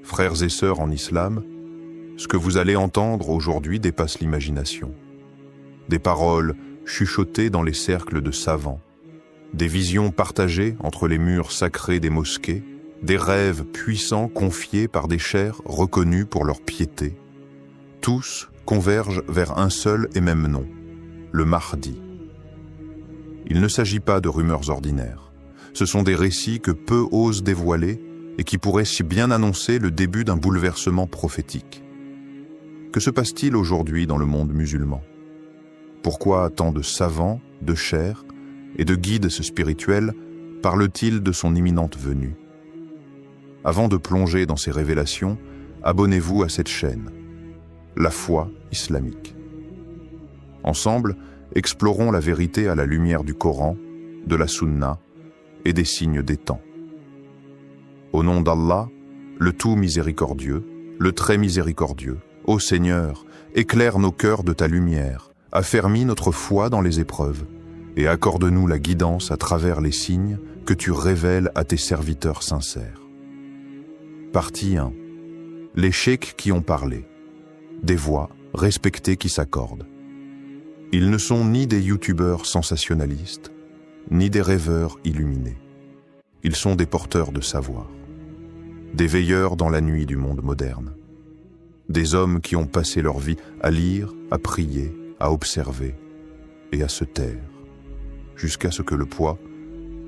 Frères et sœurs en islam, ce que vous allez entendre aujourd'hui dépasse l'imagination. Des paroles chuchotées dans les cercles de savants, des visions partagées entre les murs sacrés des mosquées, des rêves puissants confiés par des chers reconnus pour leur piété. Tous convergent vers un seul et même nom, le Mahdi. Il ne s'agit pas de rumeurs ordinaires. Ce sont des récits que peu osent dévoiler et qui pourraient si bien annoncer le début d'un bouleversement prophétique. Que se passe-t-il aujourd'hui dans le monde musulman? Pourquoi tant de savants, de chers et de guides spirituels parlent-ils de son imminente venue? Avant de plonger dans ces révélations, abonnez-vous à cette chaîne, La Foi Islamique. Ensemble, explorons la vérité à la lumière du Coran, de la Sunna et des signes des temps. Au nom d'Allah, le tout miséricordieux, le très miséricordieux, ô Seigneur, éclaire nos cœurs de ta lumière, affermis notre foi dans les épreuves, et accorde-nous la guidance à travers les signes que tu révèles à tes serviteurs sincères. Partie 1. Les cheikhs qui ont parlé. Des voix respectées qui s'accordent. Ils ne sont ni des youtubeurs sensationnalistes, ni des rêveurs illuminés. Ils sont des porteurs de savoir, des veilleurs dans la nuit du monde moderne, des hommes qui ont passé leur vie à lire, à prier, à observer et à se taire, jusqu'à ce que le poids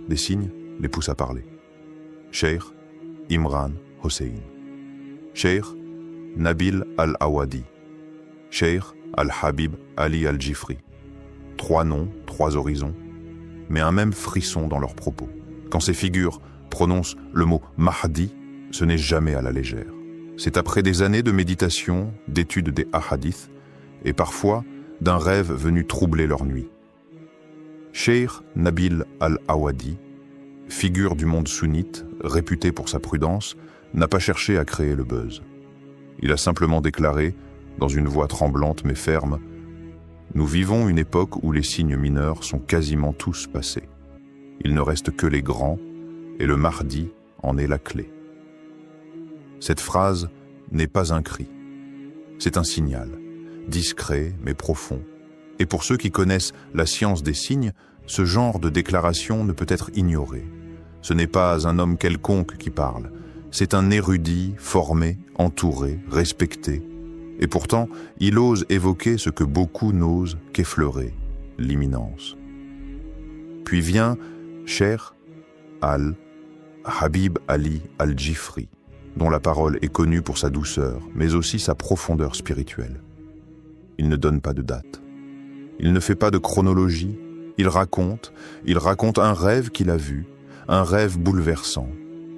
des signes les pousse à parler. Cheikh Imran Hossein, Cheikh Nabil Al-Awadi, Cheikh Al-Habib Ali Al-Jifri. 3 noms, 3 horizons, mais un même frisson dans leurs propos. Quand ces figures prononcent le mot Mahdi, ce n'est jamais à la légère. C'est après des années de méditation, d'étude des hadiths, et parfois d'un rêve venu troubler leur nuit. Cheikh Nabil Al-Awadi, figure du monde sunnite, réputé pour sa prudence, n'a pas cherché à créer le buzz. Il a simplement déclaré, dans une voix tremblante mais ferme, « Nous vivons une époque où les signes mineurs sont quasiment tous passés. Il ne reste que les grands, et le Mahdi en est la clé. » Cette phrase n'est pas un cri. C'est un signal, discret mais profond. Et pour ceux qui connaissent la science des signes, ce genre de déclaration ne peut être ignoré. Ce n'est pas un homme quelconque qui parle. C'est un érudit, formé, entouré, respecté. Et pourtant, il ose évoquer ce que beaucoup n'osent qu'effleurer, l'imminence. Puis vient Cheikh Al-Habib Ali Al-Jifri, dont la parole est connue pour sa douceur, mais aussi sa profondeur spirituelle. Il ne donne pas de date. Il ne fait pas de chronologie. Il raconte un rêve qu'il a vu, un rêve bouleversant.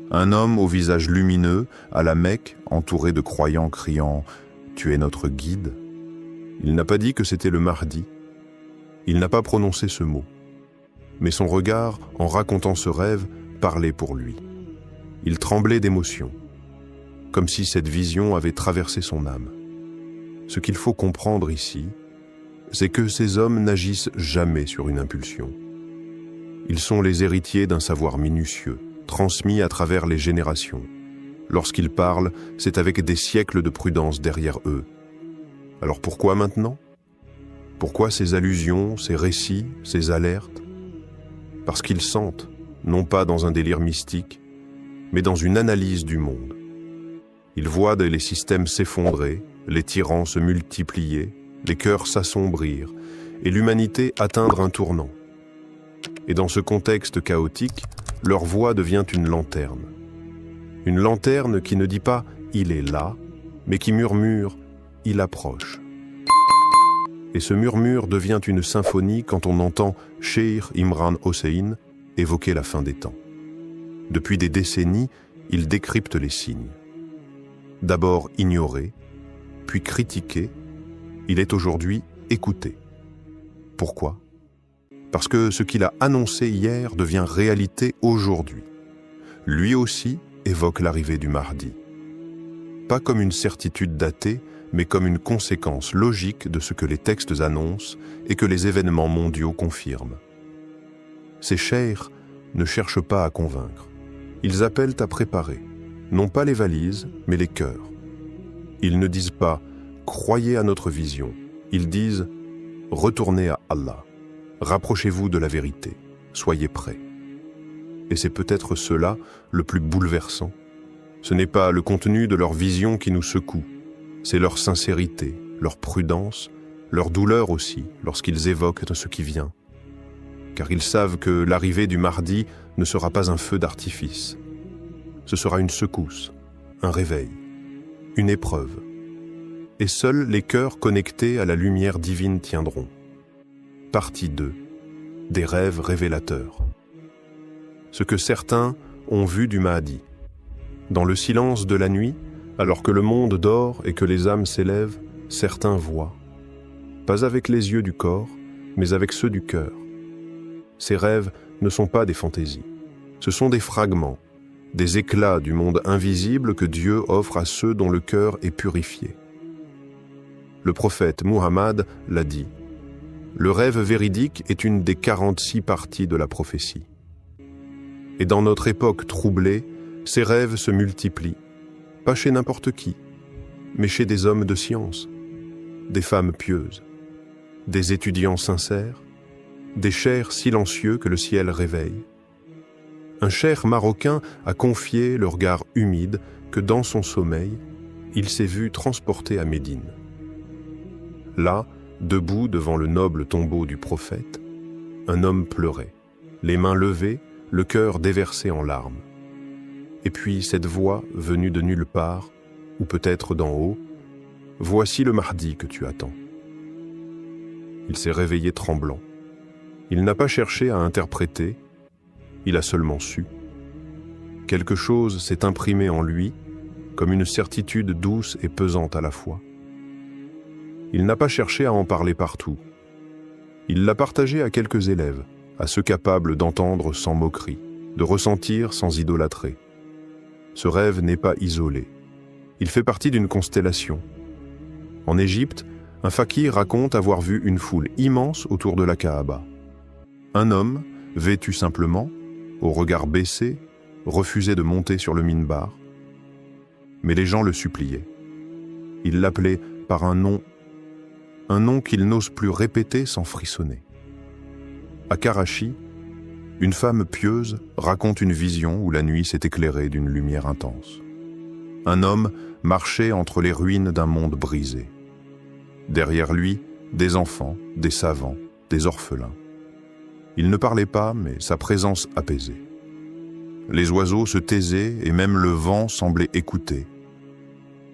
Un homme au visage lumineux, à la Mecque, entouré de croyants criant « Tu es notre guide ». Il n'a pas dit que c'était le Mahdi. Il n'a pas prononcé ce mot. Mais son regard, en racontant ce rêve, parlait pour lui. Il tremblait d'émotion, comme si cette vision avait traversé son âme. Ce qu'il faut comprendre ici, c'est que ces hommes n'agissent jamais sur une impulsion. Ils sont les héritiers d'un savoir minutieux, transmis à travers les générations. Lorsqu'ils parlent, c'est avec des siècles de prudence derrière eux. Alors pourquoi maintenant? Pourquoi ces allusions, ces récits, ces alertes? Parce qu'ils sentent, non pas dans un délire mystique, mais dans une analyse du monde. Ils voient les systèmes s'effondrer, les tyrans se multiplier, les cœurs s'assombrir et l'humanité atteindre un tournant. Et dans ce contexte chaotique, leur voix devient une lanterne. Une lanterne qui ne dit pas « il est là », mais qui murmure « il approche ». Et ce murmure devient une symphonie quand on entend Cheikh Imran Hossein évoquer la fin des temps. Depuis des décennies, il décrypte les signes. D'abord ignoré, puis critiqué, il est aujourd'hui écouté. Pourquoi? Parce que ce qu'il a annoncé hier devient réalité aujourd'hui. Lui aussi évoque l'arrivée du Mahdi. Pas comme une certitude datée, mais comme une conséquence logique de ce que les textes annoncent et que les événements mondiaux confirment. Ces cheikhs ne cherchent pas à convaincre. Ils appellent à préparer. non pas les valises, mais les cœurs. Ils ne disent pas « croyez à notre vision », ils disent « retournez à Allah, rapprochez-vous de la vérité, soyez prêts ». Et c'est peut-être cela le plus bouleversant. Ce n'est pas le contenu de leur vision qui nous secoue, c'est leur sincérité, leur prudence, leur douleur aussi lorsqu'ils évoquent ce qui vient. Car ils savent que l'arrivée du Mahdi ne sera pas un feu d'artifice. Ce sera une secousse, un réveil, une épreuve. Et seuls les cœurs connectés à la lumière divine tiendront. Partie 2. Des rêves révélateurs. Ce que certains ont vu du Mahdi. Dans le silence de la nuit, alors que le monde dort et que les âmes s'élèvent, certains voient. Pas avec les yeux du corps, mais avec ceux du cœur. Ces rêves ne sont pas des fantaisies. Ce sont des fragments, des éclats du monde invisible que Dieu offre à ceux dont le cœur est purifié. Le prophète Muhammad l'a dit. Le rêve véridique est une des 46 parties de la prophétie. Et dans notre époque troublée, ces rêves se multiplient, pas chez n'importe qui, mais chez des hommes de science, des femmes pieuses, des étudiants sincères, des chers silencieux que le ciel réveille. Un cheikh marocain a confié le regard humide que dans son sommeil, il s'est vu transporté à Médine. Là, debout devant le noble tombeau du prophète, un homme pleurait, les mains levées, le cœur déversé en larmes. Et puis cette voix venue de nulle part, ou peut-être d'en haut, « Voici le Mahdi que tu attends ». Il s'est réveillé tremblant. Il n'a pas cherché à interpréter, il a seulement su. Quelque chose s'est imprimé en lui, comme une certitude douce et pesante à la fois. Il n'a pas cherché à en parler partout. Il l'a partagé à quelques élèves, à ceux capables d'entendre sans moquerie, de ressentir sans idolâtrer. Ce rêve n'est pas isolé. Il fait partie d'une constellation. En Égypte, un fakir raconte avoir vu une foule immense autour de la Kaaba. Un homme, vêtu simplement, au regard baissé, refusait de monter sur le minbar. Mais les gens le suppliaient. Ils l'appelaient par un nom qu'il n'ose plus répéter sans frissonner. À Karachi, une femme pieuse raconte une vision où la nuit s'est éclairée d'une lumière intense. Un homme marchait entre les ruines d'un monde brisé. Derrière lui, des enfants, des savants, des orphelins. Il ne parlait pas, mais sa présence apaisait. Les oiseaux se taisaient et même le vent semblait écouter.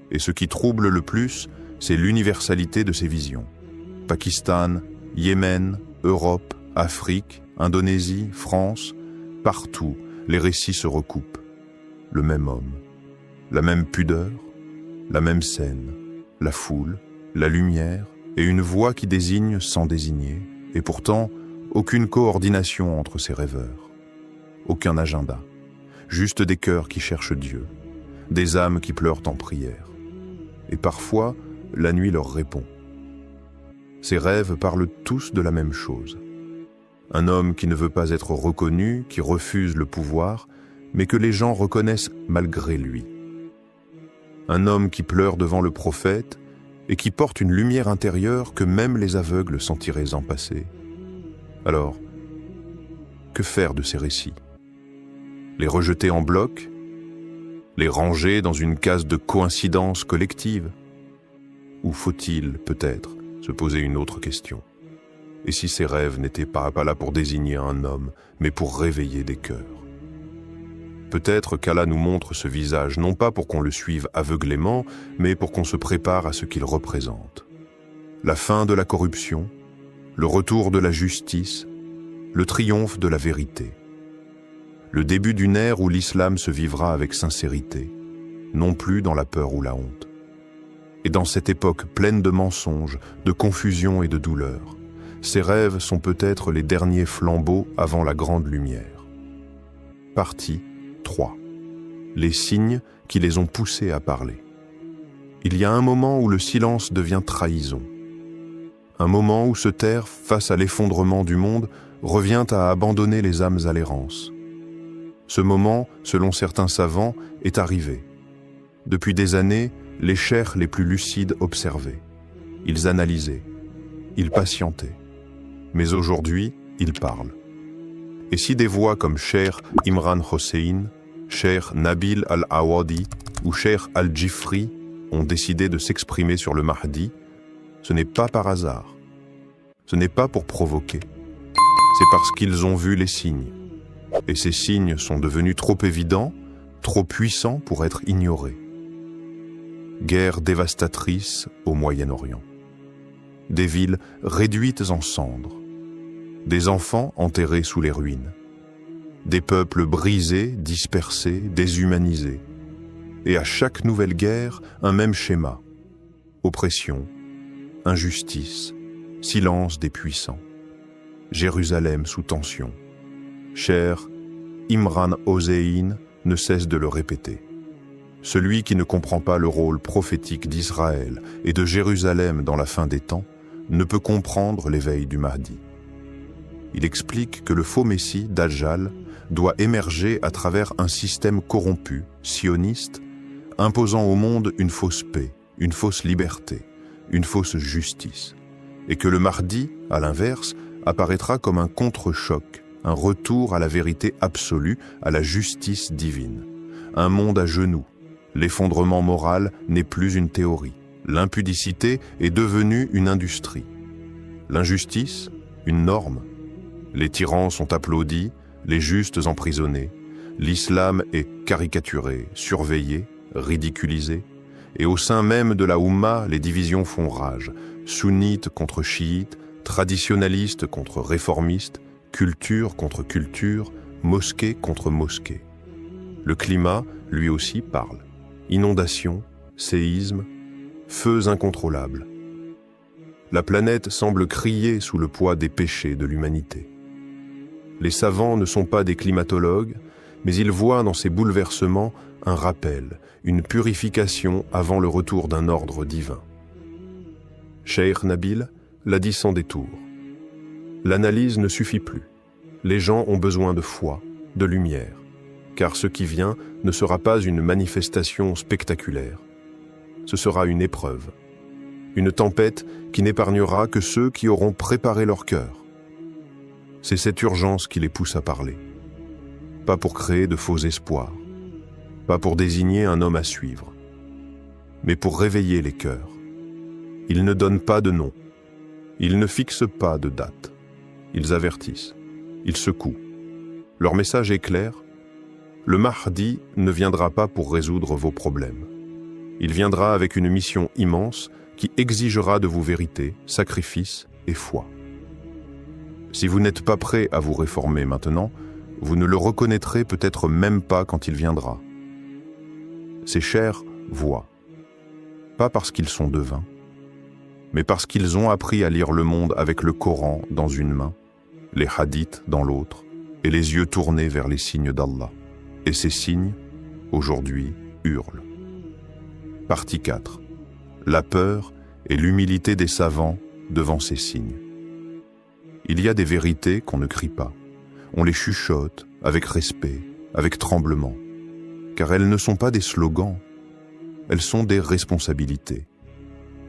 Et ce qui trouble le plus, c'est l'universalité de ces visions. Pakistan, Yémen, Europe, Afrique, Indonésie, France, partout, les récits se recoupent. Le même homme, la même pudeur, la même scène, la foule, la lumière et une voix qui désigne sans désigner, et pourtant aucune coordination entre ces rêveurs, aucun agenda, juste des cœurs qui cherchent Dieu, des âmes qui pleurent en prière. Et parfois, la nuit leur répond. Ces rêves parlent tous de la même chose. Un homme qui ne veut pas être reconnu, qui refuse le pouvoir, mais que les gens reconnaissent malgré lui. Un homme qui pleure devant le prophète et qui porte une lumière intérieure que même les aveugles sentiraient en passer. Alors, que faire de ces récits? Les rejeter en bloc? Les ranger dans une case de coïncidence collective? Ou faut-il, peut-être, se poser une autre question? Et si ces rêves n'étaient pas là pour désigner un homme, mais pour réveiller des cœurs? Peut-être qu'Allah nous montre ce visage, non pas pour qu'on le suive aveuglément, mais pour qu'on se prépare à ce qu'il représente. La fin de la corruption, le retour de la justice, le triomphe de la vérité. Le début d'une ère où l'islam se vivra avec sincérité, non plus dans la peur ou la honte. Et dans cette époque pleine de mensonges, de confusion et de douleur, ces rêves sont peut-être les derniers flambeaux avant la grande lumière. Partie 3. Les signes qui les ont poussés à parler. Il y a un moment où le silence devient trahison. Un moment où se taire face à l'effondrement du monde revient à abandonner les âmes à l'errance. Ce moment, selon certains savants, est arrivé. Depuis des années, les cheikhs les plus lucides observaient. Ils analysaient. Ils patientaient. Mais aujourd'hui, ils parlent. Et si des voix comme Cheikh Imran Hossein, Cheikh Nabil Al-Awadi ou Cheikh Al-Jifri ont décidé de s'exprimer sur le Mahdi, ce n'est pas par hasard. Ce n'est pas pour provoquer. C'est parce qu'ils ont vu les signes. Et ces signes sont devenus trop évidents, trop puissants pour être ignorés. Guerre dévastatrice au Moyen-Orient. Des villes réduites en cendres. Des enfants enterrés sous les ruines. Des peuples brisés, dispersés, déshumanisés. Et à chaque nouvelle guerre, un même schéma. Oppression, injustice, silence des puissants. Jérusalem sous tension. Cher Imran Hossein ne cesse de le répéter. Celui qui ne comprend pas le rôle prophétique d'Israël et de Jérusalem dans la fin des temps ne peut comprendre l'éveil du Mahdi. Il explique que le faux Messie, Dajjal, doit émerger à travers un système corrompu, sioniste, imposant au monde une fausse paix, une fausse liberté, une fausse justice, et que le Mahdi, à l'inverse, apparaîtra comme un contre-choc, un retour à la vérité absolue, à la justice divine. Un monde à genoux. L'effondrement moral n'est plus une théorie. L'impudicité est devenue une industrie. L'injustice, une norme. Les tyrans sont applaudis, les justes emprisonnés. L'islam est caricaturé, surveillé, ridiculisé. Et au sein même de la Oumma, les divisions font rage. Sunnites contre chiites, traditionnalistes contre réformistes, culture contre culture, mosquée contre mosquée. Le climat, lui aussi, parle. Inondations, séismes, feux incontrôlables. La planète semble crier sous le poids des péchés de l'humanité. Les savants ne sont pas des climatologues, mais ils voient dans ces bouleversements un rappel, une purification avant le retour d'un ordre divin. Cheikh Nabil l'a dit sans détour. L'analyse ne suffit plus. Les gens ont besoin de foi, de lumière, car ce qui vient ne sera pas une manifestation spectaculaire. Ce sera une épreuve, une tempête qui n'épargnera que ceux qui auront préparé leur cœur. C'est cette urgence qui les pousse à parler. Pas pour créer de faux espoirs, pas pour désigner un homme à suivre, mais pour réveiller les cœurs. Ils ne donnent pas de nom, ils ne fixent pas de date, ils avertissent, ils secouent. Leur message est clair, le Mahdi ne viendra pas pour résoudre vos problèmes. Il viendra avec une mission immense qui exigera de vous vérité, sacrifice et foi. Si vous n'êtes pas prêt à vous réformer maintenant, vous ne le reconnaîtrez peut-être même pas quand il viendra. Ces chers voient, pas parce qu'ils sont devins, mais parce qu'ils ont appris à lire le monde avec le Coran dans une main, les hadiths dans l'autre, et les yeux tournés vers les signes d'Allah. Et ces signes, aujourd'hui, hurlent. Partie 4. La peur et l'humilité des savants devant ces signes. Il y a des vérités qu'on ne crie pas. On les chuchote avec respect, avec tremblement, car elles ne sont pas des slogans, elles sont des responsabilités.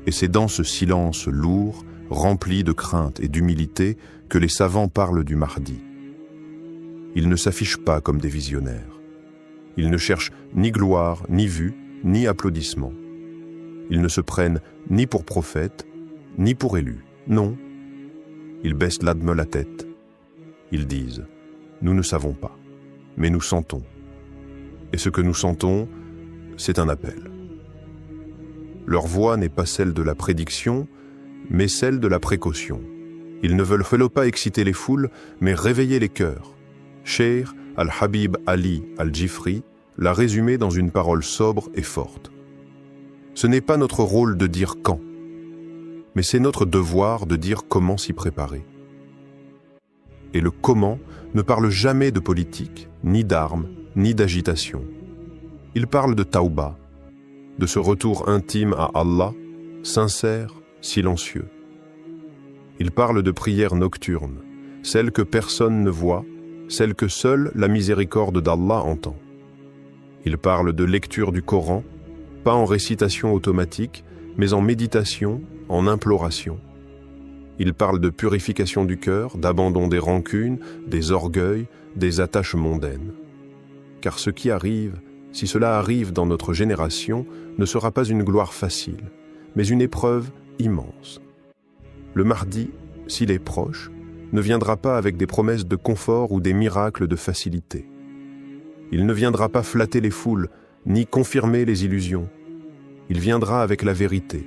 Et c'est dans ce silence lourd, rempli de crainte et d'humilité, que les savants parlent du Mahdi. Ils ne s'affichent pas comme des visionnaires. Ils ne cherchent ni gloire, ni vue, ni applaudissements. Ils ne se prennent ni pour prophètes, ni pour élus. Non. Ils baissent l'adme la tête. Ils disent « Nous ne savons pas, mais nous sentons. Et ce que nous sentons, c'est un appel. » Leur voix n'est pas celle de la prédiction, mais celle de la précaution. Ils ne veulent pas exciter les foules, mais réveiller les cœurs. Cheikh Al-Habib Ali Al-Jifri l'a résumé dans une parole sobre et forte. Ce n'est pas notre rôle de dire quand, mais c'est notre devoir de dire comment s'y préparer. Et le comment ne parle jamais de politique, ni d'armes, ni d'agitation. Il parle de tauba, de ce retour intime à Allah, sincère, silencieux. Il parle de prières nocturnes, celles que personne ne voit, celle que seule la miséricorde d'Allah entend. Il parle de lecture du Coran, pas en récitation automatique, mais en méditation, en imploration. Il parle de purification du cœur, d'abandon des rancunes, des orgueils, des attaches mondaines. Car ce qui arrive, si cela arrive dans notre génération, ne sera pas une gloire facile, mais une épreuve immense. Le Mahdi, s'il est proche, ne viendra pas avec des promesses de confort ou des miracles de facilité. Il ne viendra pas flatter les foules, ni confirmer les illusions. Il viendra avec la vérité,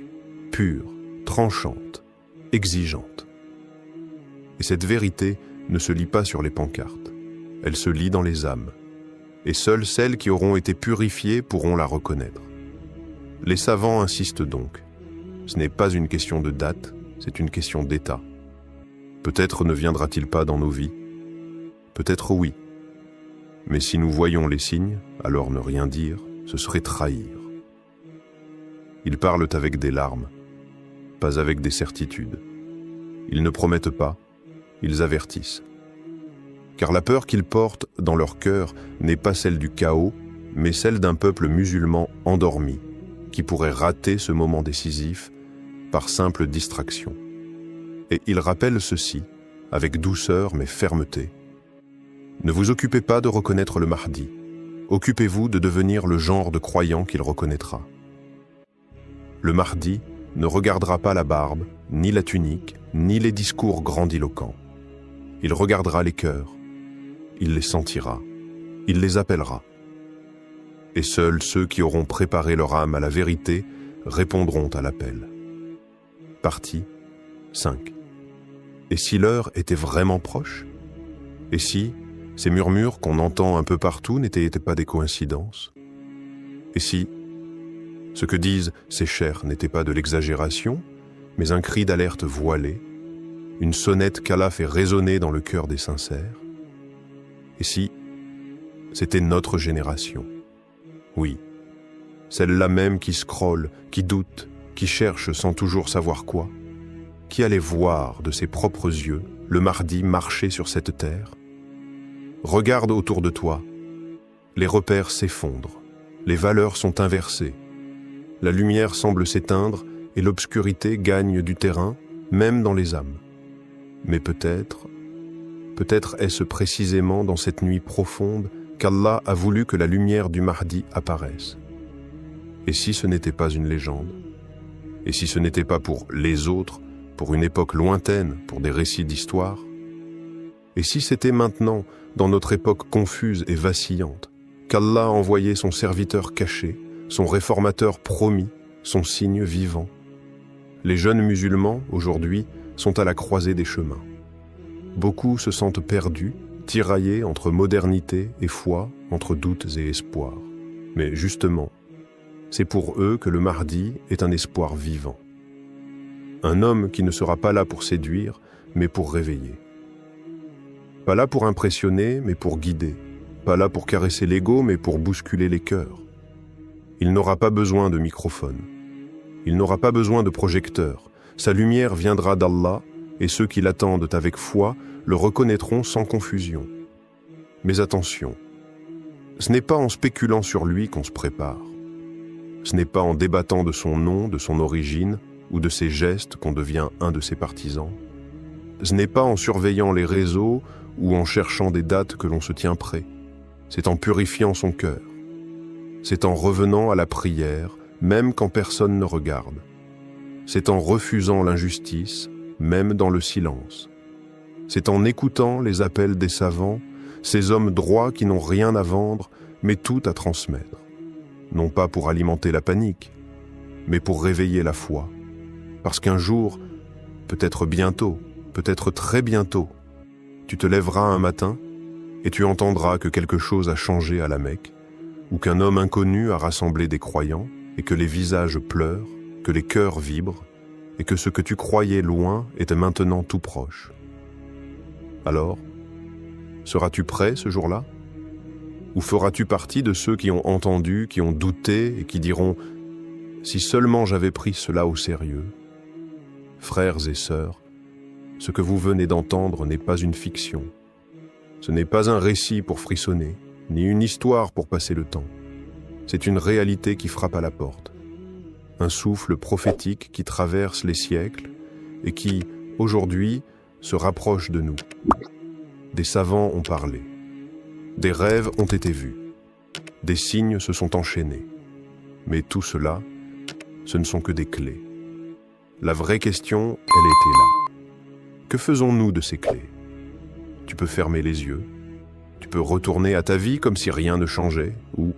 pure, tranchante, exigeante. Et cette vérité ne se lit pas sur les pancartes, elle se lit dans les âmes. Et seules celles qui auront été purifiées pourront la reconnaître. Les savants insistent donc. Ce n'est pas une question de date, c'est une question d'état. Peut-être ne viendra-t-il pas dans nos vies. Peut-être oui. Mais si nous voyons les signes, alors ne rien dire, ce serait trahir. Ils parlent avec des larmes, pas avec des certitudes. Ils ne promettent pas, ils avertissent. Car la peur qu'ils portent dans leur cœur n'est pas celle du chaos, mais celle d'un peuple musulman endormi, qui pourrait rater ce moment décisif par simple distraction. Et ils rappellent ceci, avec douceur mais fermeté. Ne vous occupez pas de reconnaître le Mahdi, occupez-vous de devenir le genre de croyant qu'il reconnaîtra. Le Mahdi ne regardera pas la barbe, ni la tunique, ni les discours grandiloquents. Il regardera les cœurs, il les sentira, il les appellera. Et seuls ceux qui auront préparé leur âme à la vérité répondront à l'appel. Partie 5. Et si l'heure était vraiment proche? Et si ces murmures qu'on entend un peu partout n'étaient pas des coïncidences? Et si ce que disent ces chers n'était pas de l'exagération, mais un cri d'alerte voilé, une sonnette qu'Allah fait résonner dans le cœur des sincères? Et si c'était notre génération? Oui, celle-là même qui scrolle, qui doute, qui cherche sans toujours savoir quoi, qui allait voir de ses propres yeux le Mahdi marcher sur cette terre? Regarde autour de toi, les repères s'effondrent, les valeurs sont inversées, la lumière semble s'éteindre et l'obscurité gagne du terrain, même dans les âmes. Mais peut-être est-ce précisément dans cette nuit profonde qu'Allah a voulu que la lumière du Mahdi apparaisse. Et si ce n'était pas une légende? Et si ce n'était pas pour les autres, pour une époque lointaine, pour des récits d'histoire? Et si c'était maintenant, dans notre époque confuse et vacillante, qu'Allah a envoyé son serviteur caché, son réformateur promis, son signe vivant? Les jeunes musulmans, aujourd'hui, sont à la croisée des chemins. Beaucoup se sentent perdus, tiraillés entre modernité et foi, entre doutes et espoirs. Mais justement, c'est pour eux que le Mahdi est un espoir vivant. Un homme qui ne sera pas là pour séduire, mais pour réveiller. Pas là pour impressionner, mais pour guider. Pas là pour caresser l'ego, mais pour bousculer les cœurs. Il n'aura pas besoin de microphone. Il n'aura pas besoin de projecteur. Sa lumière viendra d'Allah, et ceux qui l'attendent avec foi le reconnaîtront sans confusion. Mais attention, ce n'est pas en spéculant sur lui qu'on se prépare. Ce n'est pas en débattant de son nom, de son origine, ou de ses gestes qu'on devient un de ses partisans. Ce n'est pas en surveillant les réseaux ou en cherchant des dates que l'on se tient prêt. C'est en purifiant son cœur. C'est en revenant à la prière, même quand personne ne regarde. C'est en refusant l'injustice, même dans le silence. C'est en écoutant les appels des savants, ces hommes droits qui n'ont rien à vendre, mais tout à transmettre. Non pas pour alimenter la panique, mais pour réveiller la foi. Parce qu'un jour, peut-être bientôt, peut-être très bientôt, tu te lèveras un matin et tu entendras que quelque chose a changé à la Mecque, ou qu'un homme inconnu a rassemblé des croyants, et que les visages pleurent, que les cœurs vibrent, et que ce que tu croyais loin était maintenant tout proche. Alors, seras-tu prêt ce jour-là? Ou feras-tu partie de ceux qui ont entendu, qui ont douté et qui diront « Si seulement j'avais pris cela au sérieux ». Frères et sœurs, ce que vous venez d'entendre n'est pas une fiction. Ce n'est pas un récit pour frissonner, ni une histoire pour passer le temps. C'est une réalité qui frappe à la porte. Un souffle prophétique qui traverse les siècles et qui, aujourd'hui, se rapproche de nous. Des savants ont parlé. Des rêves ont été vus. Des signes se sont enchaînés. Mais tout cela, ce ne sont que des clés. La vraie question, elle était là. Que faisons-nous de ces clés? Tu peux fermer les yeux. Tu peux retourner à ta vie comme si rien ne changeait, ou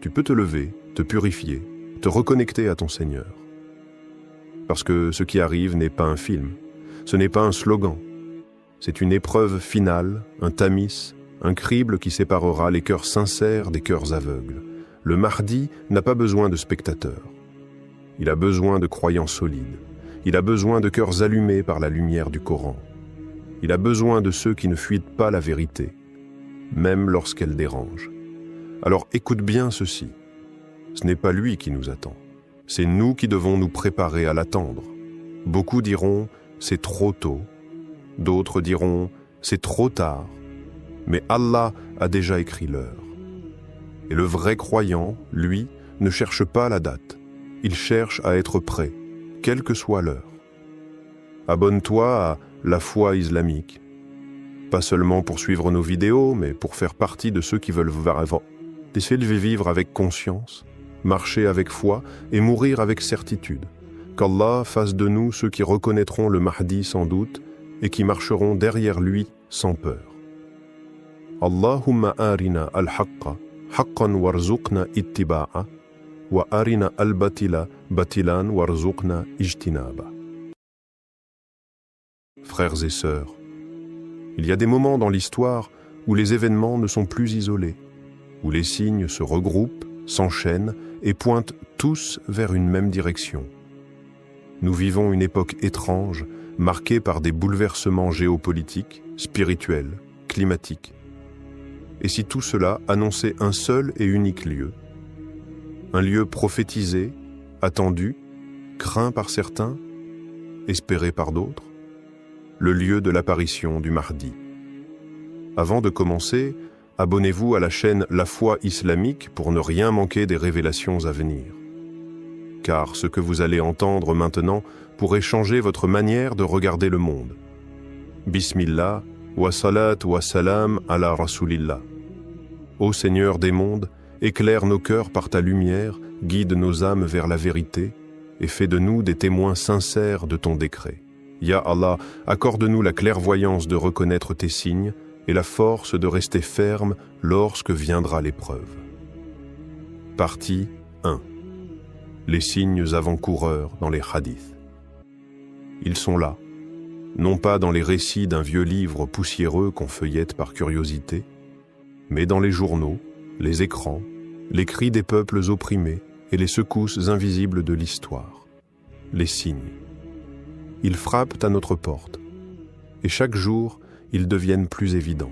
tu peux te lever, te purifier, te reconnecter à ton Seigneur. Parce que ce qui arrive n'est pas un film, ce n'est pas un slogan. C'est une épreuve finale, un tamis, un crible qui séparera les cœurs sincères des cœurs aveugles. Le Mahdi n'a pas besoin de spectateurs. Il a besoin de croyants solides. Il a besoin de cœurs allumés par la lumière du Coran. Il a besoin de ceux qui ne fuient pas la vérité, même lorsqu'elle dérange. Alors écoute bien ceci. Ce n'est pas lui qui nous attend. C'est nous qui devons nous préparer à l'attendre. Beaucoup diront « c'est trop tôt ». D'autres diront « c'est trop tard ». Mais Allah a déjà écrit l'heure. Et le vrai croyant, lui, ne cherche pas la date. Il cherche à être prêt, quelle que soit l'heure. Abonne-toi à La Foi Islamique. Pas seulement pour suivre nos vidéos, mais pour faire partie de ceux qui veulent vivre avec conscience, marcher avec foi et mourir avec certitude. Qu'Allah fasse de nous ceux qui reconnaîtront le Mahdi sans doute et qui marcheront derrière lui sans peur. Allahumma arina al-haqqa haqqan warzuqna ittiba'a wa arina al-batila batilan warzuqna ijtinaba. Frères et sœurs, il y a des moments dans l'histoire où les événements ne sont plus isolés, où les signes se regroupent, s'enchaînent et pointent tous vers une même direction. Nous vivons une époque étrange, marquée par des bouleversements géopolitiques, spirituels, climatiques. Et si tout cela annonçait un seul et unique lieu, un lieu prophétisé, attendu, craint par certains, espéré par d'autres, le lieu de l'apparition du Mahdi. Avant de commencer, abonnez-vous à la chaîne La Foi Islamique pour ne rien manquer des révélations à venir. Car ce que vous allez entendre maintenant pourrait changer votre manière de regarder le monde. Bismillah, wa salat wa salam ala Rasulillah. Ô Seigneur des mondes, éclaire nos cœurs par ta lumière, guide nos âmes vers la vérité et fais de nous des témoins sincères de ton décret. Ya Allah, accorde-nous la clairvoyance de reconnaître tes signes et la force de rester ferme lorsque viendra l'épreuve. Partie 1. Les signes avant-coureurs dans les hadiths. Ils sont là, non pas dans les récits d'un vieux livre poussiéreux qu'on feuillette par curiosité, mais dans les journaux, les écrans, les cris des peuples opprimés et les secousses invisibles de l'histoire. Les signes. Ils frappent à notre porte, et chaque jour, ils deviennent plus évidents.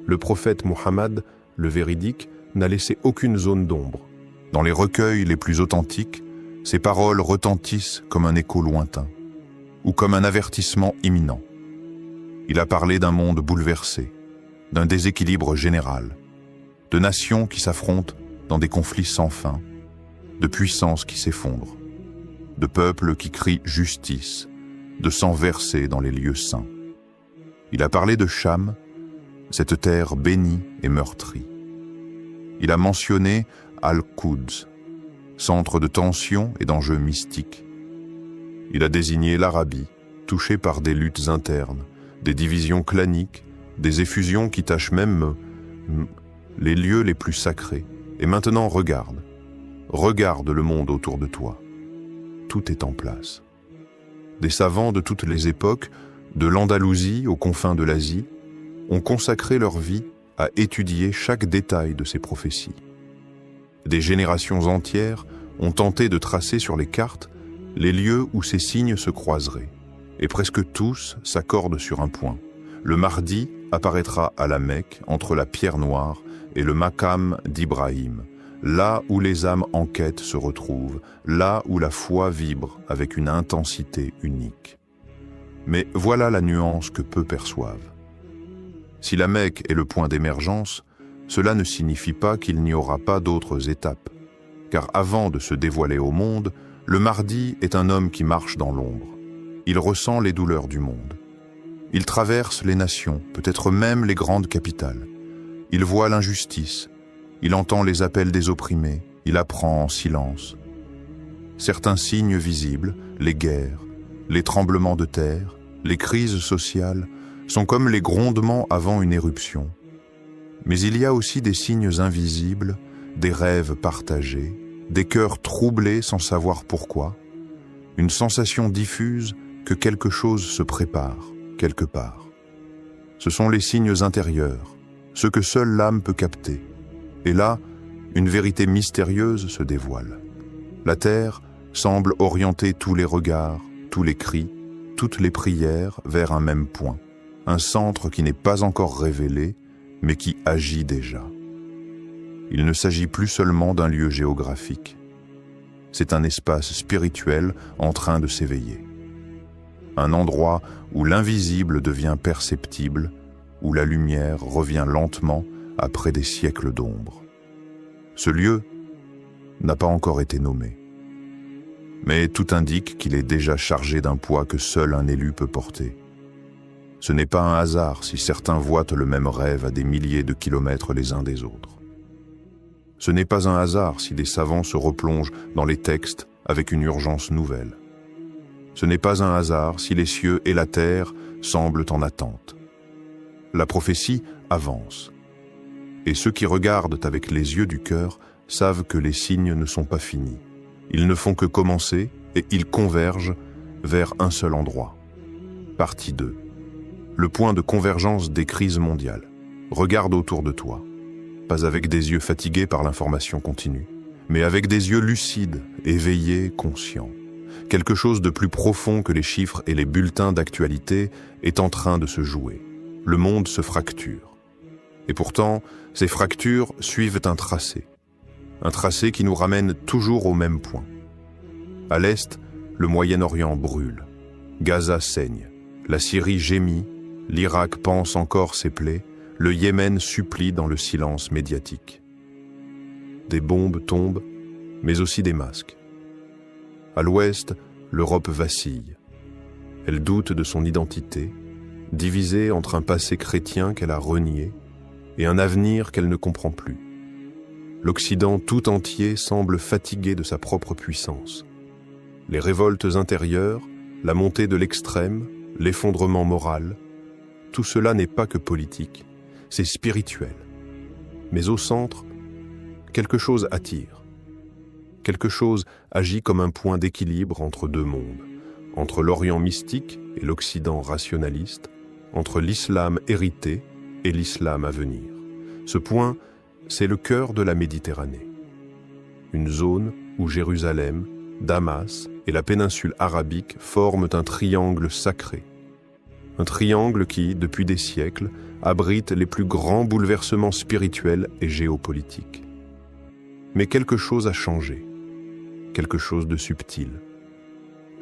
Le prophète Mohammed, le véridique, n'a laissé aucune zone d'ombre. Dans les recueils les plus authentiques, ses paroles retentissent comme un écho lointain, ou comme un avertissement imminent. Il a parlé d'un monde bouleversé, d'un déséquilibre général, de nations qui s'affrontent dans des conflits sans fin, de puissances qui s'effondrent, de peuples qui crient justice, de sang versé dans les lieux saints. Il a parlé de Cham, cette terre bénie et meurtrie. Il a mentionné Al-Quds, centre de tensions et d'enjeux mystiques. Il a désigné l'Arabie, touchée par des luttes internes, des divisions claniques, des effusions qui tachent même les lieux les plus sacrés. Et maintenant, regarde le monde autour de toi. Tout est en place. Des savants de toutes les époques, de l'Andalousie aux confins de l'Asie, ont consacré leur vie à étudier chaque détail de ces prophéties. Des générations entières ont tenté de tracer sur les cartes les lieux où ces signes se croiseraient. Et presque tous s'accordent sur un point. Le Mahdi apparaîtra à la Mecque entre la pierre noire et le Maqam d'Ibrahim, là où les âmes en quête se retrouvent, là où la foi vibre avec une intensité unique. Mais voilà la nuance que peu perçoivent. Si la Mecque est le point d'émergence, cela ne signifie pas qu'il n'y aura pas d'autres étapes. Car avant de se dévoiler au monde, le Mahdi est un homme qui marche dans l'ombre. Il ressent les douleurs du monde. Il traverse les nations, peut-être même les grandes capitales. Il voit l'injustice, il entend les appels des opprimés, il apprend en silence. Certains signes visibles, les guerres, les tremblements de terre, les crises sociales, sont comme les grondements avant une éruption. Mais il y a aussi des signes invisibles, des rêves partagés, des cœurs troublés sans savoir pourquoi, une sensation diffuse que quelque chose se prépare, quelque part. Ce sont les signes intérieurs, ceux que seule l'âme peut capter. Et là, une vérité mystérieuse se dévoile. La terre semble orienter tous les regards, tous les cris, toutes les prières vers un même point, un centre qui n'est pas encore révélé, mais qui agit déjà. Il ne s'agit plus seulement d'un lieu géographique. C'est un espace spirituel en train de s'éveiller. Un endroit où l'invisible devient perceptible, où la lumière revient lentement après des siècles d'ombre. Ce lieu n'a pas encore été nommé. Mais tout indique qu'il est déjà chargé d'un poids que seul un élu peut porter. Ce n'est pas un hasard si certains voient le même rêve à des milliers de kilomètres les uns des autres. Ce n'est pas un hasard si des savants se replongent dans les textes avec une urgence nouvelle. Ce n'est pas un hasard si les cieux et la terre semblent en attente. La prophétie avance. Et ceux qui regardent avec les yeux du cœur savent que les signes ne sont pas finis. Ils ne font que commencer et ils convergent vers un seul endroit. Partie 2. Le point de convergence des crises mondiales. Regarde autour de toi. Pas avec des yeux fatigués par l'information continue, mais avec des yeux lucides, éveillés, conscients. Quelque chose de plus profond que les chiffres et les bulletins d'actualité est en train de se jouer. Le monde se fracture. Et pourtant, ces fractures suivent un tracé qui nous ramène toujours au même point. À l'est, le Moyen-Orient brûle, Gaza saigne, la Syrie gémit, l'Irak panse encore ses plaies, le Yémen supplie dans le silence médiatique. Des bombes tombent, mais aussi des masques. À l'ouest, l'Europe vacille. Elle doute de son identité, divisée entre un passé chrétien qu'elle a renié et un avenir qu'elle ne comprend plus. L'Occident tout entier semble fatigué de sa propre puissance. Les révoltes intérieures, la montée de l'extrême, l'effondrement moral, tout cela n'est pas que politique, c'est spirituel. Mais au centre, quelque chose attire. Quelque chose agit comme un point d'équilibre entre deux mondes, entre l'Orient mystique et l'Occident rationaliste, entre l'islam hérité et l'islam à venir. Ce point, c'est le cœur de la Méditerranée. Une zone où Jérusalem, Damas et la péninsule arabique forment un triangle sacré. Un triangle qui, depuis des siècles, abrite les plus grands bouleversements spirituels et géopolitiques. Mais quelque chose a changé, quelque chose de subtil.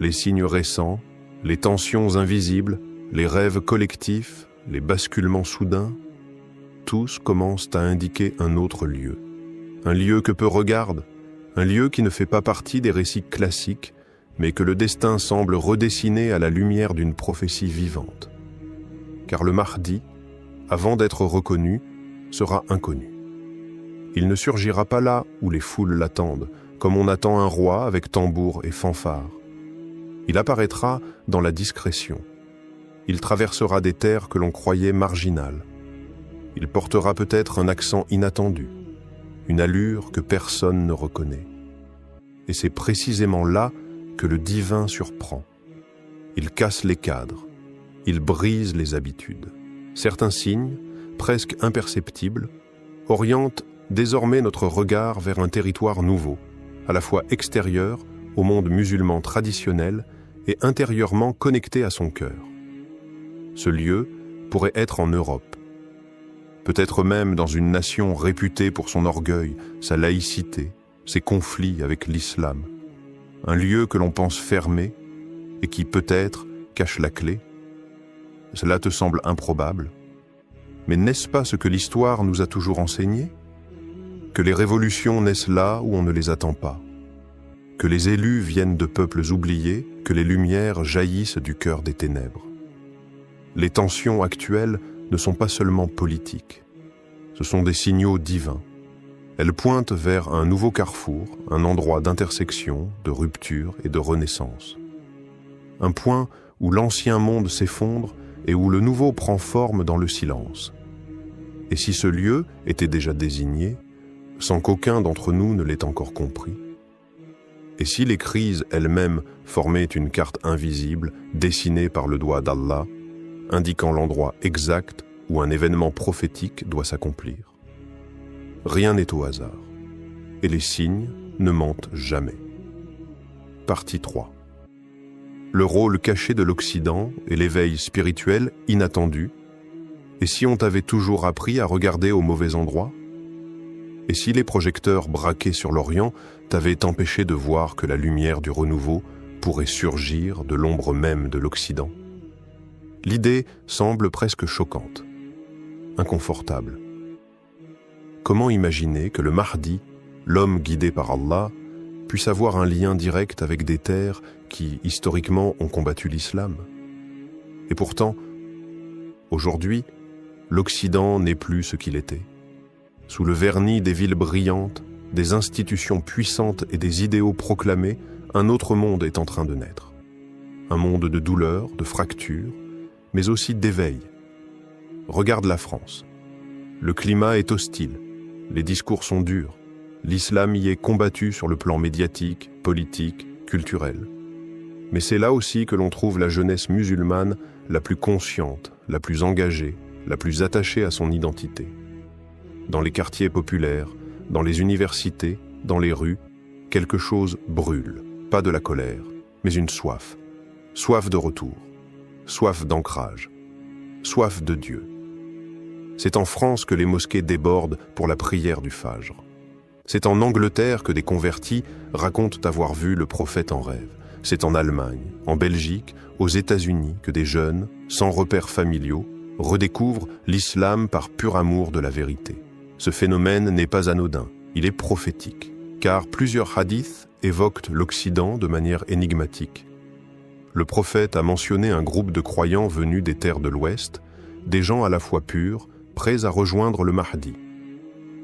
Les signes récents, les tensions invisibles, les rêves collectifs, les basculements soudains, tous commencent à indiquer un autre lieu. Un lieu que peu regardent, un lieu qui ne fait pas partie des récits classiques, mais que le destin semble redessiner à la lumière d'une prophétie vivante. Car le Mahdi, avant d'être reconnu, sera inconnu. Il ne surgira pas là où les foules l'attendent, comme on attend un roi avec tambour et fanfare. Il apparaîtra dans la discrétion. Il traversera des terres que l'on croyait marginales. Il portera peut-être un accent inattendu, une allure que personne ne reconnaît. Et c'est précisément là que le divin surprend. Il casse les cadres, il brise les habitudes. Certains signes, presque imperceptibles, orientent désormais notre regard vers un territoire nouveau, à la fois extérieur au monde musulman traditionnel et intérieurement connecté à son cœur. Ce lieu pourrait être en Europe, peut-être même dans une nation réputée pour son orgueil, sa laïcité, ses conflits avec l'islam. Un lieu que l'on pense fermé et qui peut-être cache la clé. Cela te semble improbable? Mais n'est-ce pas ce que l'histoire nous a toujours enseigné? Que les révolutions naissent là où on ne les attend pas, que les élus viennent de peuples oubliés, que les lumières jaillissent du cœur des ténèbres. Les tensions actuelles ne sont pas seulement politiques, ce sont des signaux divins. Elles pointent vers un nouveau carrefour, un endroit d'intersection, de rupture et de renaissance. Un point où l'ancien monde s'effondre et où le nouveau prend forme dans le silence. Et si ce lieu était déjà désigné, sans qu'aucun d'entre nous ne l'ait encore compris? Et si les crises elles-mêmes formaient une carte invisible, dessinée par le doigt d'Allah, indiquant l'endroit exact où un événement prophétique doit s'accomplir? Rien n'est au hasard, et les signes ne mentent jamais. Partie 3. Le rôle caché de l'Occident et l'éveil spirituel inattendu. Et si on t'avait toujours appris à regarder au mauvais endroit? Et si les projecteurs braqués sur l'Orient t'avaient empêché de voir que la lumière du renouveau pourrait surgir de l'ombre même de l'Occident? L'idée semble presque choquante, inconfortable. Comment imaginer que le Mahdi, l'homme guidé par Allah, puisse avoir un lien direct avec des terres qui, historiquement, ont combattu l'islam? Et pourtant, aujourd'hui, l'Occident n'est plus ce qu'il était. Sous le vernis des villes brillantes, des institutions puissantes et des idéaux proclamés, un autre monde est en train de naître. Un monde de douleur, de fractures, mais aussi d'éveil. Regarde la France. Le climat est hostile, les discours sont durs, l'islam y est combattu sur le plan médiatique, politique, culturel. Mais c'est là aussi que l'on trouve la jeunesse musulmane la plus consciente, la plus engagée, la plus attachée à son identité. Dans les quartiers populaires, dans les universités, dans les rues, quelque chose brûle, pas de la colère, mais une soif. Soif de retour, soif d'ancrage, soif de Dieu. C'est en France que les mosquées débordent pour la prière du Fajr. C'est en Angleterre que des convertis racontent avoir vu le prophète en rêve. C'est en Allemagne, en Belgique, aux États-Unis que des jeunes, sans repères familiaux, redécouvrent l'islam par pur amour de la vérité. Ce phénomène n'est pas anodin, il est prophétique, car plusieurs hadiths évoquent l'Occident de manière énigmatique. Le prophète a mentionné un groupe de croyants venus des terres de l'Ouest, des gens à la fois purs, prêts à rejoindre le Mahdi.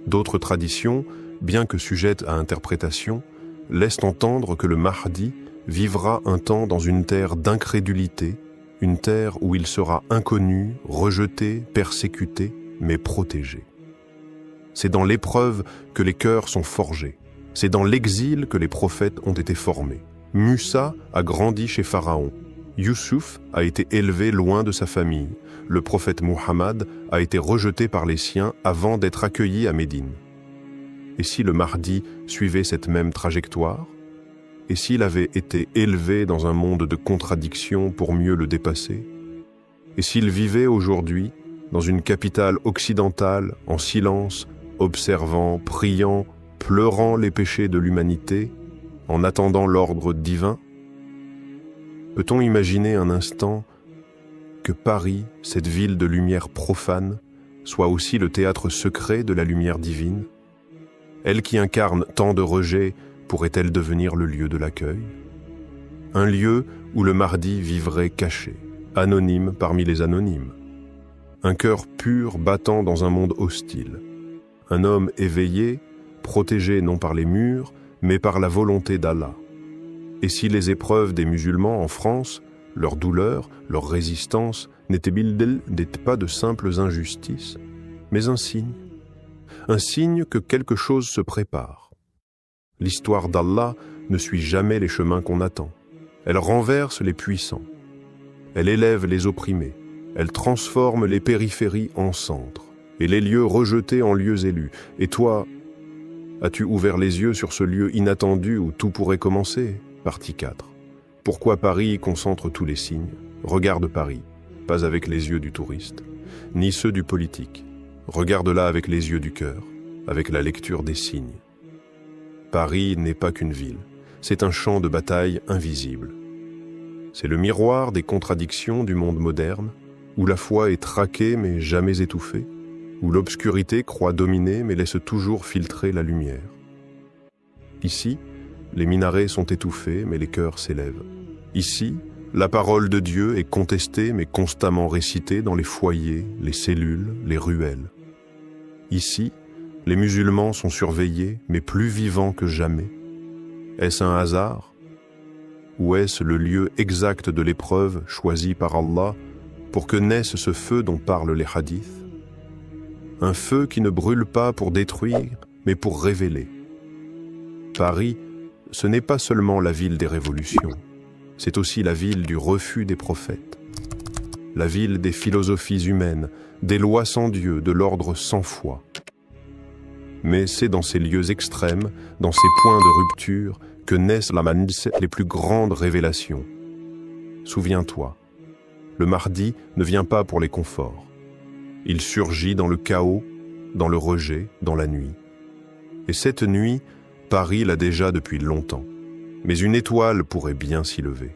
D'autres traditions, bien que sujettes à interprétation, laissent entendre que le Mahdi vivra un temps dans une terre d'incrédulité, une terre où il sera inconnu, rejeté, persécuté, mais protégé. C'est dans l'épreuve que les cœurs sont forgés. C'est dans l'exil que les prophètes ont été formés. Musa a grandi chez Pharaon. Youssouf a été élevé loin de sa famille. Le prophète Muhammad a été rejeté par les siens avant d'être accueilli à Médine. Et si le Mahdi suivait cette même trajectoire? Et s'il avait été élevé dans un monde de contradictions pour mieux le dépasser? Et s'il vivait aujourd'hui dans une capitale occidentale, en silence, observant, priant, pleurant les péchés de l'humanité, en attendant l'ordre divin? Peut-on imaginer un instant que Paris, cette ville de lumière profane, soit aussi le théâtre secret de la lumière divine? Elle qui incarne tant de rejets, pourrait-elle devenir le lieu de l'accueil? Un lieu où le Mahdi vivrait caché, anonyme parmi les anonymes. Un cœur pur battant dans un monde hostile. Un homme éveillé, protégé non par les murs, mais par la volonté d'Allah. Et si les épreuves des musulmans en France, leur douleur, leur résistance, n'étaient pas de simples injustices, mais un signe que quelque chose se prépare. L'histoire d'Allah ne suit jamais les chemins qu'on attend. Elle renverse les puissants. Elle élève les opprimés. Elle transforme les périphéries en centres et les lieux rejetés en lieux élus. Et toi, as-tu ouvert les yeux sur ce lieu inattendu où tout pourrait commencer? Partie 4. Pourquoi Paris concentre tous les signes? Regarde Paris, pas avec les yeux du touriste, ni ceux du politique. Regarde-la avec les yeux du cœur, avec la lecture des signes. Paris n'est pas qu'une ville, c'est un champ de bataille invisible. C'est le miroir des contradictions du monde moderne, où la foi est traquée mais jamais étouffée. où l'obscurité croit dominer mais laisse toujours filtrer la lumière. Ici, les minarets sont étouffés mais les cœurs s'élèvent. Ici, la parole de Dieu est contestée mais constamment récitée dans les foyers, les cellules, les ruelles. Ici, les musulmans sont surveillés mais plus vivants que jamais. Est-ce un hasard? Ou est-ce le lieu exact de l'épreuve choisi par Allah pour que naisse ce feu dont parlent les hadiths? Un feu qui ne brûle pas pour détruire, mais pour révéler. Paris, ce n'est pas seulement la ville des révolutions, c'est aussi la ville du refus des prophètes, la ville des philosophies humaines, des lois sans Dieu, de l'ordre sans foi. Mais c'est dans ces lieux extrêmes, dans ces points de rupture, que naissent les plus grandes révélations. Souviens-toi, le Mahdi ne vient pas pour les conforts. Il surgit dans le chaos, dans le rejet, dans la nuit. Et cette nuit, Paris l'a déjà depuis longtemps. Mais une étoile pourrait bien s'y lever.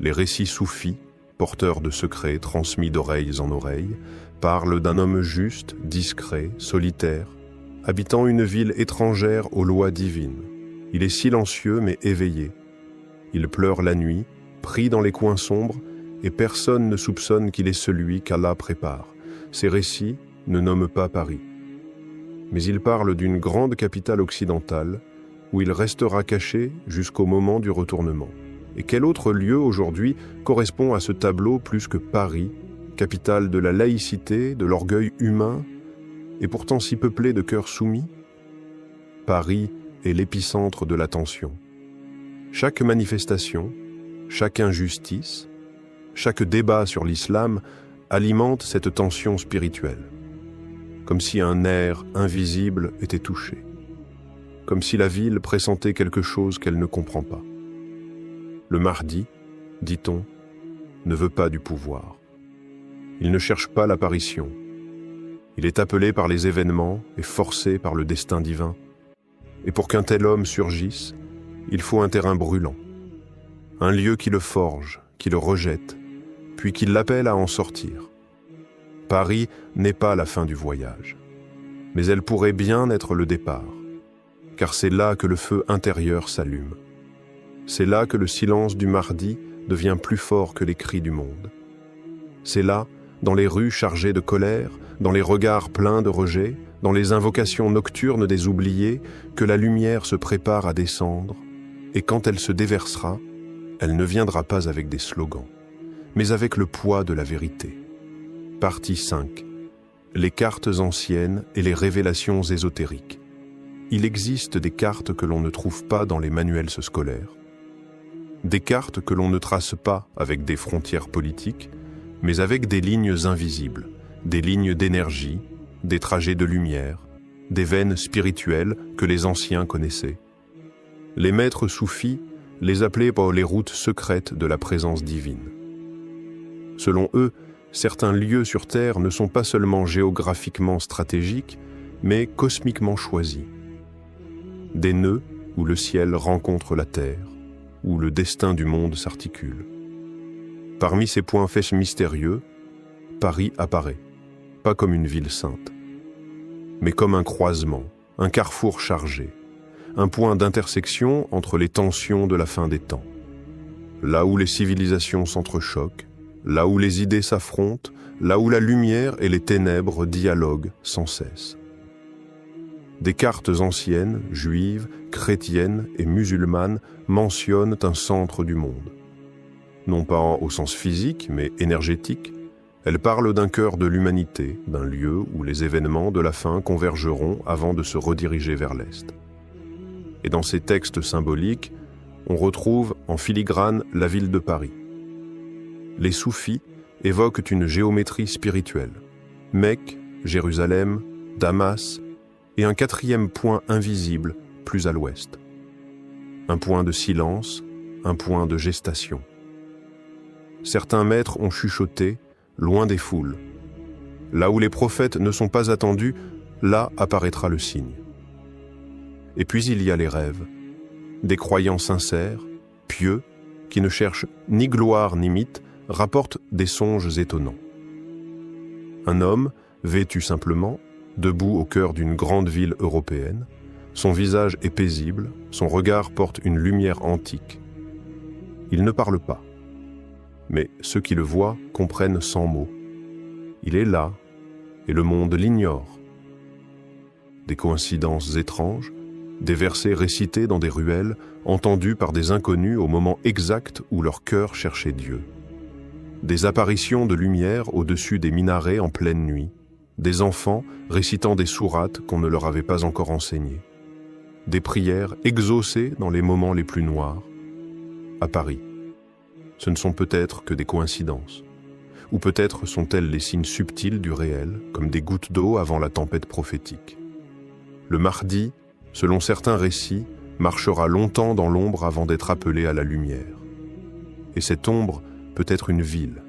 Les récits soufis, porteurs de secrets transmis d'oreilles en oreilles, parlent d'un homme juste, discret, solitaire, habitant une ville étrangère aux lois divines. Il est silencieux mais éveillé. Il pleure la nuit, pris dans les coins sombres, et personne ne soupçonne qu'il est celui qu'Allah prépare. Ces récits ne nomment pas Paris. Mais ils parlent d'une grande capitale occidentale où il restera caché jusqu'au moment du retournement. Et quel autre lieu aujourd'hui correspond à ce tableau plus que Paris, capitale de la laïcité, de l'orgueil humain, et pourtant si peuplée de cœurs soumis? Paris est l'épicentre de la tension. Chaque manifestation, chaque injustice, chaque débat sur l'islam alimente cette tension spirituelle, comme si un nerf invisible était touché, comme si la ville pressentait quelque chose qu'elle ne comprend pas. Le Mahdi, dit-on, ne veut pas du pouvoir. Il ne cherche pas l'apparition. Il est appelé par les événements et forcé par le destin divin. Et pour qu'un tel homme surgisse, il faut un terrain brûlant, un lieu qui le forge, qui le rejette, puis qui l'appelle à en sortir. Paris n'est pas la fin du voyage, mais elle pourrait bien être le départ, car c'est là que le feu intérieur s'allume. C'est là que le silence du Mahdi devient plus fort que les cris du monde. C'est là, dans les rues chargées de colère, dans les regards pleins de rejet, dans les invocations nocturnes des oubliés, que la lumière se prépare à descendre, et quand elle se déversera, elle ne viendra pas avec des slogans, mais avec le poids de la vérité. Partie 5. Les cartes anciennes et les révélations ésotériques. Il existe des cartes que l'on ne trouve pas dans les manuels scolaires. Des cartes que l'on ne trace pas avec des frontières politiques, mais avec des lignes invisibles, des lignes d'énergie, des trajets de lumière, des veines spirituelles que les anciens connaissaient. Les maîtres soufis les appelaient par les routes secrètes de la présence divine. Selon eux, certains lieux sur Terre ne sont pas seulement géographiquement stratégiques, mais cosmiquement choisis. Des nœuds où le ciel rencontre la Terre, où le destin du monde s'articule. Parmi ces points faits mystérieux, Paris apparaît, pas comme une ville sainte, mais comme un croisement, un carrefour chargé, un point d'intersection entre les tensions de la fin des temps. Là où les civilisations s'entrechoquent, là où les idées s'affrontent, là où la lumière et les ténèbres dialoguent sans cesse. Des cartes anciennes, juives, chrétiennes et musulmanes mentionnent un centre du monde. Non pas au sens physique, mais énergétique, elles parlent d'un cœur de l'humanité, d'un lieu où les événements de la fin convergeront avant de se rediriger vers l'Est. Et dans ces textes symboliques, on retrouve en filigrane la ville de Paris. Les soufis évoquent une géométrie spirituelle. Mecque, Jérusalem, Damas, et un quatrième point invisible plus à l'ouest. Un point de silence, un point de gestation. Certains maîtres ont chuchoté, loin des foules. Là où les prophètes ne sont pas attendus, là apparaîtra le signe. Et puis il y a les rêves, des croyants sincères, pieux, qui ne cherchent ni gloire ni mythe, rapportent des songes étonnants. Un homme, vêtu simplement, debout au cœur d'une grande ville européenne. Son visage est paisible, son regard porte une lumière antique. Il ne parle pas, mais ceux qui le voient comprennent sans mots. Il est là, et le monde l'ignore. Des coïncidences étranges, des versets récités dans des ruelles, entendus par des inconnus au moment exact où leur cœur cherchait Dieu. Des apparitions de lumière au-dessus des minarets en pleine nuit, des enfants récitant des sourates qu'on ne leur avait pas encore enseignées, des prières exaucées dans les moments les plus noirs. À Paris, ce ne sont peut-être que des coïncidences, ou peut-être sont-elles les signes subtils du réel, comme des gouttes d'eau avant la tempête prophétique. Le Mahdi, selon certains récits, marchera longtemps dans l'ombre avant d'être appelé à la lumière. Et cette ombre peut être une ville,